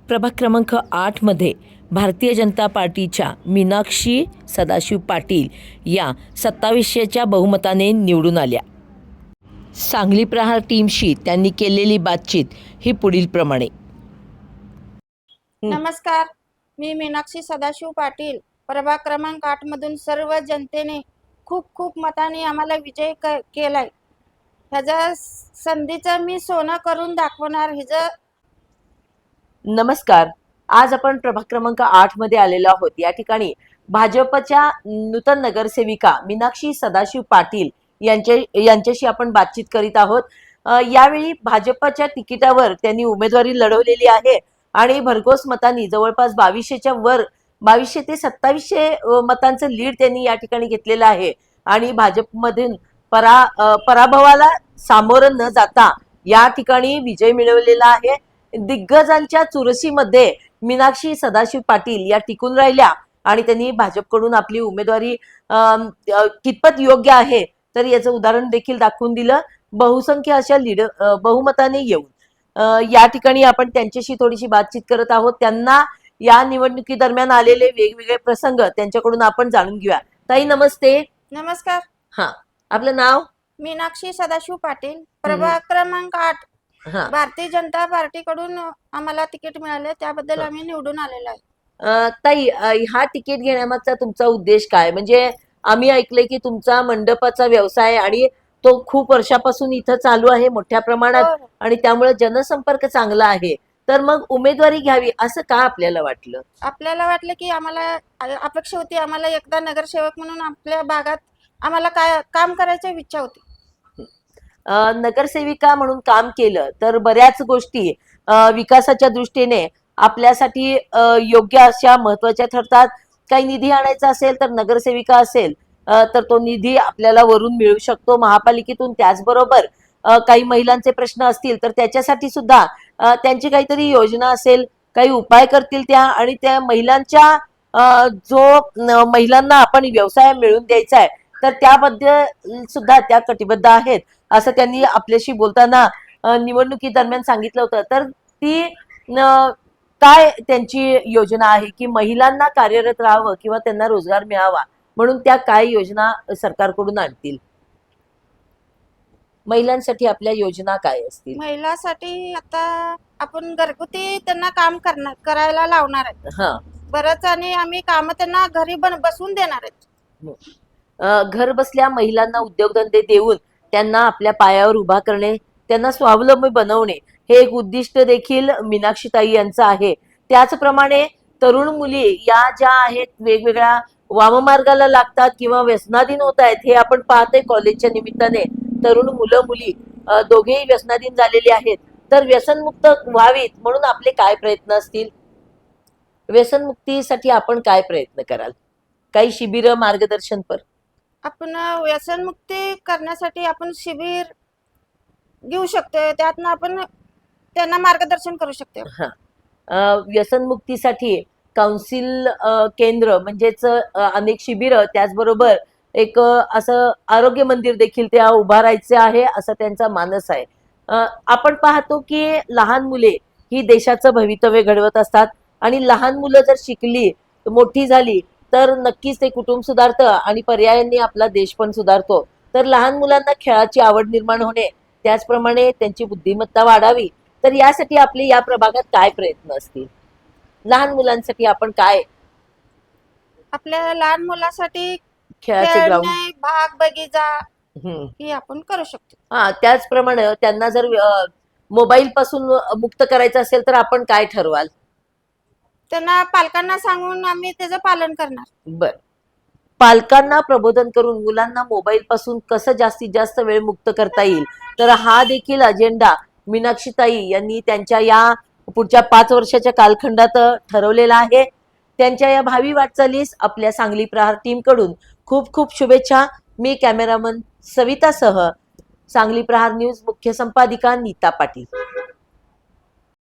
प्रभाग क्रमांक 8 मध्ये भारतीय जनता पार्टीच्या मीनाक्षी सदाशिव पाटील या 2700च्या बहुमताने निवडून आल्या. सांगली प्रहार टीमशी त्यांनी केलेली बातचीत ही पुढील प्रमाणे. नमस्कार, मी मीनाक्षी सदाशिव पाटील. प्रभाग क्रमांक 8 मधून सर्व जनतेने खूप खूप मताने आम्हाला विजय केलाय. ह्याच्या संधीचं मी सोनं करून दाखवणार. नमस्कार, आज आपण प्रभाग क्रमांक 8 मध्ये आलेलो आहोत. या ठिकाणी भाजपच्या नूतन नगरसेविका मीनाक्षी सदाशिव पाटील यांच्याशी आपण बातचीत करीत आहोत. यावेळी भाजपच्या तिकिटावर त्यांनी उमेदवारी लढवलेली आहे आणि भरघोस मतांनी जवळपास 2200च्या वर 2200 ते 2700 मतांचं लीड त्यांनी या ठिकाणी घेतलेलं आहे आणि भाजपमधून पराभवाला सामोरं न जाता या ठिकाणी विजय मिळवलेला आहे. दिग्गजांच्या चुरशीमध्ये मीनाक्षी सदाशिव पाटील या टिकून राहिल्या आणि त्यांनी भाजपकडून आपली उमेदवारी कितपत योग्य आहे तर याचं उदाहरण देखील दाखवून दिलं. बहुसंख्य अशा बहुमताने येऊन या ठिकाणी आपण त्यांच्याशी थोडीशी बातचीत करत आहोत. त्यांना या निवडणुकी दरम्यान आलेले वेगवेगळे प्रसंग त्यांच्याकडून आपण जाणून घेऊया. ताई नमस्ते. नमस्कार. हा, आपलं नाव? मीनाक्षी सदाशिव पाटील, प्रभाग क्रमांक 8. भारतीय जनता पार्टीकडून आम्हाला तिकीट मिळाले, त्याबद्दल आम्ही निवडून आलेलो आहे. ताई, हा तिकीट घेण्यामागचा तुमचा उद्देश काय? म्हणजे आम्ही ऐकलंय की तुमचा मंडपाचा व्यवसाय आणि तो खूप वर्षापासून इथं चालू आहे मोठ्या प्रमाणात आणि त्यामुळे जनसंपर्क चांगला आहे. तर मग उमेदवारी घ्यावी असं का आपल्याला वाटलं? आपल्याला वाटलं की आम्हाला अपेक्षा होती, आम्हाला एकदा नगरसेवक म्हणून आपल्या भागात आम्हाला काम करायची इच्छा होती. नगरसेविका म्हणून काम केलं तर बऱ्याच गोष्टी विकासाच्या दृष्टीने आपल्यासाठी योग्य अशा महत्वाच्या ठरतात. काही निधी आणायचा असेल तर नगरसेविका असेल तर तो निधी आपल्याला वरून मिळू शकतो महापालिकेतून. त्याचबरोबर काही महिलांचे प्रश्न असतील तर त्याच्यासाठी सुद्धा त्यांची काहीतरी योजना असेल, काही उपाय करतील त्या आणि त्या महिलांच्या महिलांना आपण व्यवसाय मिळवून द्यायचा आहे तर त्याबद्दल सुद्धा त्या कटिबद्ध आहेत असं त्यांनी आपल्याशी बोलताना निवडणुकी दरम्यान सांगितलं होतं. तर ती काय त्यांची योजना आहे की महिलांना कार्यरत राहावं किंवा त्यांना रोजगार मिळावा म्हणून त्या काय योजना सरकारकडून आणतील? महिलांसाठी आपल्या योजना काय असतील? महिलांसाठी आता आपण घरगुती त्यांना काम करायला लावणार आहे बरंच, आणि आम्ही काम त्यांना घरी बसून देणार आहेत. घर बसल्या महिलांना उद्योगधंदे देऊन त्यांना आपल्या पायावर उभा करणे, त्यांना स्वावलंबी बनवणे हे एक उद्दिष्ट देखील मीनाक्षीताई यांचं आहे. त्याचप्रमाणे तरुण मुली या ज्या आहेत वेगवेगळ्या वाममार्गाला लागतात किंवा व्यसनाधीन होत आहेत हे आपण पाहतोय. कॉलेजच्या निमित्ताने तरुण मुलं मुली दोघेही व्यसनाधीन झालेले आहेत. तर व्यसनमुक्त व्हावीत म्हणून आपले काय प्रयत्न असतील? व्यसनमुक्तीसाठी आपण काय प्रयत्न कराल? काही शिबिर, मार्गदर्शनपर? आपण व्यसनमुक्ती करण्यासाठी आपण शिबिर घेऊ शकतो, त्यातनं आपण त्यांना मार्गदर्शन करू शकतो. व्यसनमुक्तीसाठी काउन्सिल केंद्र म्हणजेच अनेक शिबिर, त्याचबरोबर एक असं आरोग्य मंदिर देखील त्या उभारायचे आहे असं त्यांचा मानस आहे. आपण पाहतो की लहान मुले ही देशाचं भवितव्य घडवत असतात आणि लहान मुलं जर शिकली, मोठी झाली तर नक्कीच ते कुटुंब सुधारतं आणि पर्यायाने आपला देश पण सुधारतो. तर लहान मुलांना खेळाची आवड निर्माण होणे, त्याचप्रमाणे त्यांची बुद्धिमत्ता वाढावी, तर यासाठी आपले या प्रभागात काय प्रयत्न असतील? लहान मुलांसाठी आपण काय? आपल्या लहान मुलासाठी खेळाचे ग्राउंड, बाग बगीचा हे आपण करू शकतो. त्याचप्रमाणे त्यांना जर मोबाईल पासून मुक्त करायचं असेल तर आपण काय ठरवाल? त्यांना पालकांना सांगून आम्ही त्याचं पालन करणार. बर, पालकांना प्रबोधन करून मुलांना मोबाईल पासून कसं जास्तीत जास्त वेळ मुक्त करता येईल तर हा देखील अजेंडा मीनाक्षीताई यांनी त्यांच्या या पुढच्या 5 वर्षाच्या कालखंडात ठरवलेला आहे. त्यांच्या या भावी वाटचालीस आपल्या सांगली प्रहार टीम कडून खूप खूप शुभेच्छा. मी कॅमेरामन सवितासह सांगली प्रहार न्यूज मुख्य संपादिका नीता पाटील.